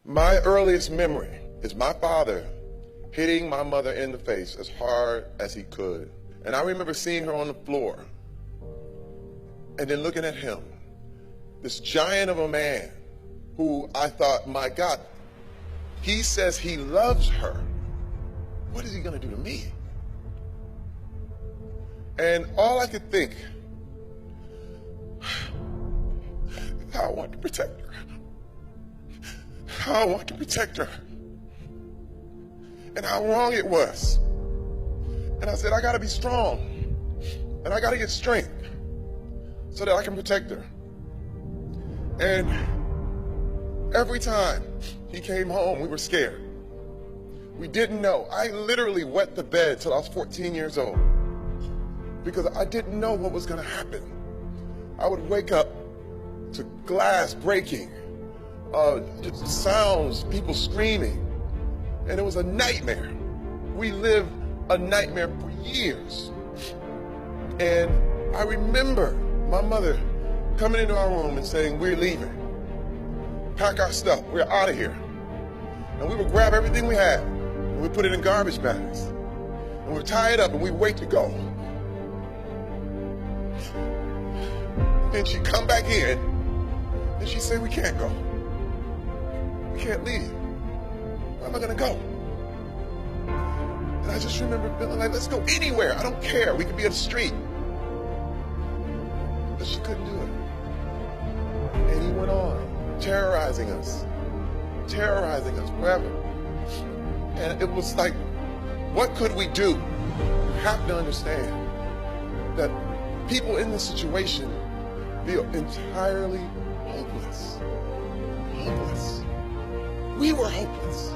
My earliest memory is my father hitting my mother in the face as hard as he could. And I remember seeing her on the floor and then looking at him, this giant of a man who I thought, my God, he says he loves her. What is he gonna do to me? And all I could think, how I want to protect her. How I want to protect her. And how wrong it was. And I said, I gotta be strong. And I gotta get strength so that I can protect her. And every time he came home, we were scared. We didn't know. I literally wet the bed till I was 14 years old because I didn't know what was gonna happen. I would wake up to glass breaking, just sounds, people screaming, and it was a nightmare. We lived a nightmare for years. And I remember my mother coming into our room and saying, we're leaving. Pack our stuff, we're out of here. And we would grab everything we had, and we'd put it in garbage bags. And we'd tie it up and we'd wait to go. Then she'd come back in, and she'd say, we can't go. We can't leave. Where am I gonna go? And I just remember feeling like, let's go anywhere. I don't care. We could be in the street. But she couldn't do it. And he went on, terrorizing us forever. And it was like, what could we do? You have to understand that people in this situation feel entirely hopeless. Hopeless. We were hopeless.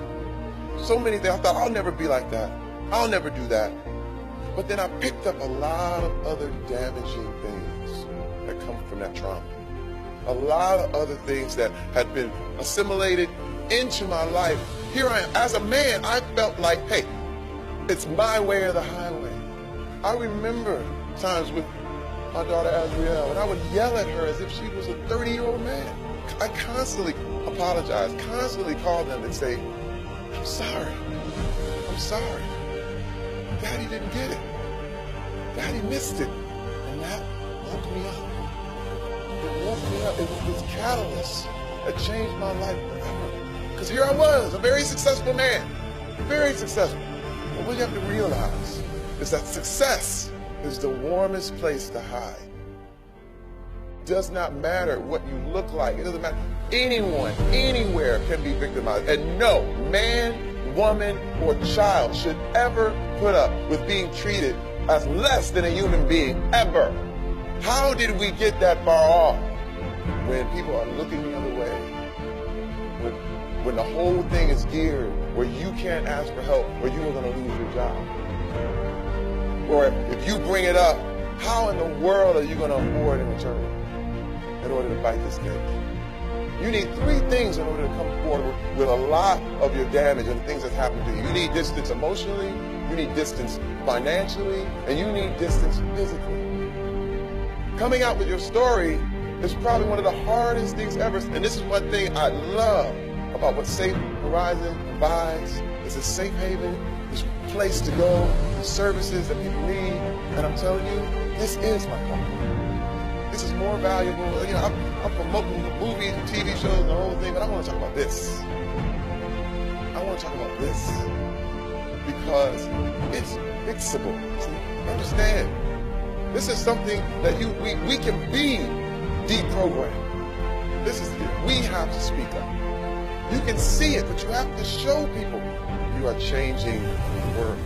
So many things, I thought, I'll never be like that. I'll never do that. But then I picked up a lot of other damaging things that come from that trauma. A lot of other things that had been assimilated into my life. Here I am. As a man, I felt like, hey, it's my way or the highway. I remember times with my daughter Azriel, and I would yell at her as if she was a 30-year-old man. I constantly apologized, constantly called them and say, I'm sorry. I'm sorry. Daddy didn't get it. Daddy missed it. And that woke me up. It woke me up. It was this catalyst that changed my life forever. Because here I was, a very successful man. Very successful. But what you have to realize is that success is the warmest place to hide. It does not matter what you look like. It doesn't matter. Anyone, anywhere can be victimized. And no man, woman, or child should ever put up with being treated as less than a human being, ever. How did we get that far off? When people are looking the other way. When the whole thing is geared where you can't ask for help, or you are going to lose your job. Or if you bring it up, how in the world are you going to afford in return in order to fight this case? You need three things in order to come forward with a lot of your damage and things that's happened to you. You need distance emotionally, you need distance financially, and you need distance physically. Coming out with your story is probably one of the hardest things ever. And this is one thing I love about what Safe Horizon provides. It's a safe haven, this place to go, the services that people need. And I'm telling you, this is my company. This is more valuable. You know, I'm promoting movies and TV shows and the whole thing, but I want to talk about this. I want to talk about this because it's fixable. See, understand? This is something that we can be deprogrammed. This is we have to speak up. You can see it, but you have to show people you are changing the world.